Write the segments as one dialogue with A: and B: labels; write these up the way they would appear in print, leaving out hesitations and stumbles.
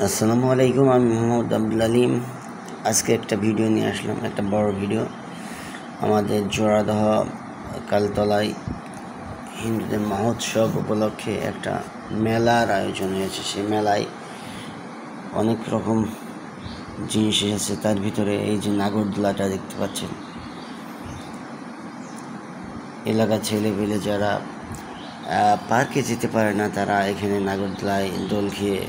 A: আসসালামু আলাইকুম। আমি মোহাম্মদ আব্দুল আলিম। আজকে একটা ভিডিও নিয়ে আসলাম, একটা বড় ভিডিও। আমাদের জোড়াদহ কালতলায় হিন্দুদের মহোৎসব উপলক্ষে একটা মেলার আয়োজন হয়েছে। সেই মেলায় অনেক রকম জিনিস এসেছে। তার ভিতরে এই যে নাগরদোলাটা দেখতে পাচ্ছেন, এলাকার ছেলেপেলে যারা পার্কে যেতে পারে না, তারা এখানে নাগরদোলায় দোল খেয়ে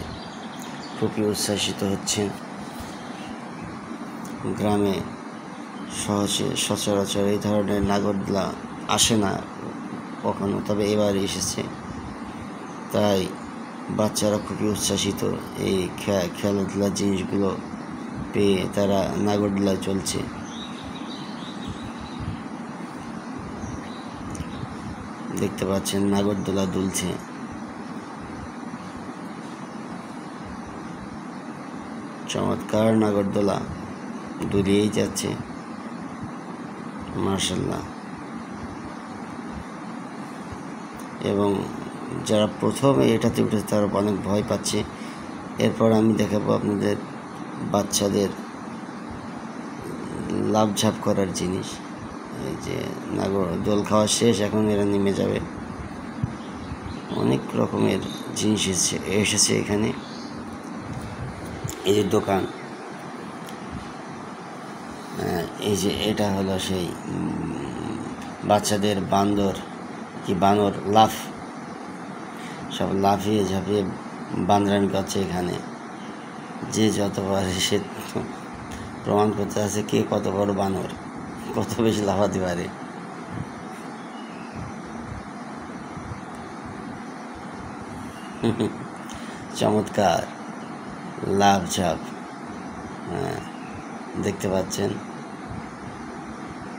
A: খুবই উচ্ছ্বাসিত হচ্ছেন। গ্রামে সহজে সচরাচর এই ধরনের নাগরদোলা আসে না কখনো, তবে এবার এসেছে। তাই বাচ্চারা খুবই উচ্ছ্বাসিত এই খেলাধুলার জিনিসগুলো পেয়ে। তারা নাগরদোলায় চলছে। দেখতে পাচ্ছেন নাগরদোলা দুলছে। চমৎকার নাগরদোলা দুলিয়েই যাচ্ছে, মাশাআল্লাহ। এবং যারা প্রথমে এটাতে উঠেছে তারা অনেক ভয় পাচ্ছে। এরপর আমি দেখাবো আপনাদের বাচ্চাদের লাফঝাপ করার জিনিস। এই যে দোল খাওয়া শেষ, এখন এরা নেমে যাবে। অনেক রকমের জিনিস এসেছে এখানে। এই যে দোকান, এই যে এটা হলো সেই বাচ্চাদের বানর লাফ, সব লাফিয়ে ঝাঁপিয়ে বান্দরামি করছে এখানে। যে যত পারে সে প্রমাণ করতে আছে কে কত বড় বানর, কত বেশি লাফাতে পারে। চমৎকার লাফঝাপ, দেখতে পাচ্ছেন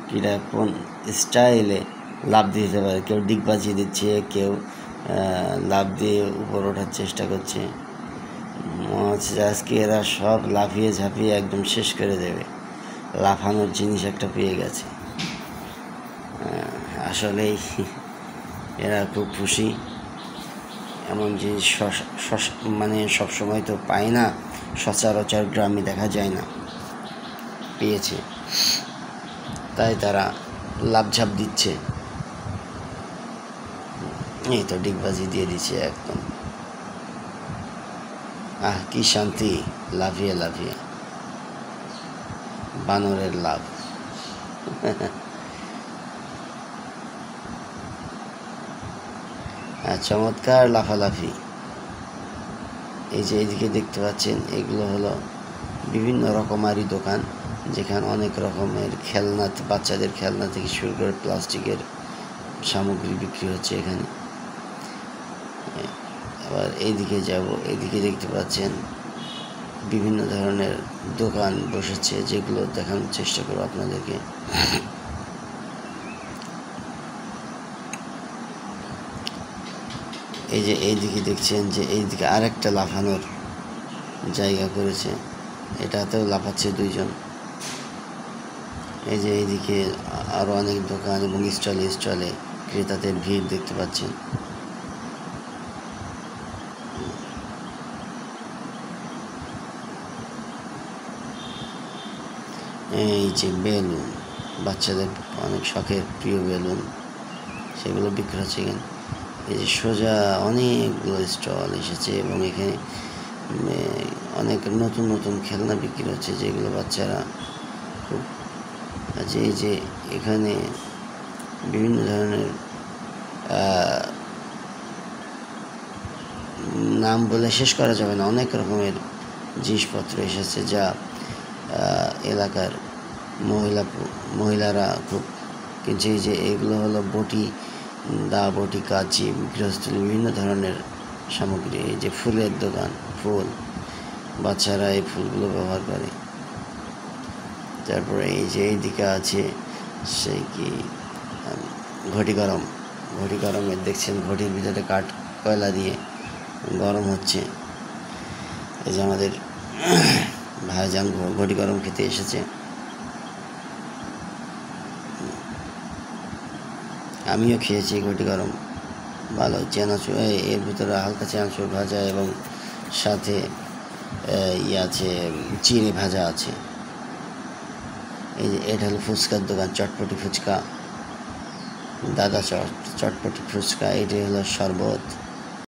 A: কিরা কোন স্টাইলে লাফ দিতে পারে। কেউ ডিগ বাজিয়ে দিচ্ছে, কেউ লাফ দিয়ে উপর ওঠার চেষ্টা করছে। মনে হচ্ছে আজকে এরা সব লাফিয়ে ঝাঁপিয়ে একদম শেষ করে দেবে। লাফানোর জিনিস একটা পেয়ে গেছে। আসলেই এরা খুব খুশি। এমন জিনিস মানে সবসময় তো পায় না, সচরাচর গ্রামে দেখা যায় না, পেয়েছে তাই তারা লাফঝাপ দিচ্ছে। এই তো ডিগবাজি দিয়ে দিচ্ছে একদম। কি শান্তি, লাফিয়ে লাফিয়ে বানরের লাভ। চমৎকার লাফালাফি। এই যে এইদিকে দেখতে পাচ্ছেন, এগুলো হলো বিভিন্ন রকমারি দোকান, যেখানে অনেক রকমের খেলনা, বাচ্চাদের খেলনা থেকে শুরু করে প্লাস্টিকের সামগ্রী বিক্রি হচ্ছে এখানে। আবার এইদিকে যাব, এইদিকে দেখতে পাচ্ছেন বিভিন্ন ধরনের দোকান বসেছে, যেগুলো দেখানোর চেষ্টা করব আপনাদেরকে। এই যে এইদিকে দেখছেন যে এইদিকে আরেকটা লাফানোর জায়গা করেছে, এটাতেও লাফাচ্ছে দুইজন। এই যে এইদিকে আরো অনেক দোকান এবং স্টলে ক্রেতাদের ভিড় দেখতে পাচ্ছেন। এই যে বেলুন, বাচ্চাদের অনেক শখের প্রিয় বেলুন, সেগুলো বিক্রি হচ্ছে এখানে। এই যে সোজা অনেকগুলো স্টল এসেছে এবং এখানে অনেক নতুন নতুন খেলনা বিক্রি হচ্ছে, যেগুলো বাচ্চারা খুব। এই যে এখানে বিভিন্ন ধরনের নাম বলে শেষ করা যাবে না, অনেক রকমের জিনিসপত্র এসেছে, যা এলাকার মহিলারা খুব কিনছে। এই যে এগুলো হলো বটি, বটি, কাঁচি, গৃহস্থলী, বিভিন্ন ধরনের সামগ্রী। এই যে ফুলের দোকান, ফুল, বাচ্চারা এই ফুলগুলো ব্যবহার করে। তারপরে এই যে এইদিকে আছে সেই কি ঘটি গরমের দেখছেন, ঘটির ভিতরে কাঠ কয়লা দিয়ে গরম হচ্ছে। এই যে আমাদের ভাইজান ঘটি গরম খেতে এসেছে। আমিও খেয়েছি ঘটি গরম, ভালো। চানাচুর, এর ভিতরে হালকা চানাচুর ভাজা এবং সাথে ইয়ে আছে, চিড়ে ভাজা আছে। এই যে এটা হলো ফুচকার দোকান, চটপটি ফুচকা, দাদা চটপটি ফুচকা। এটি হলো শরবত।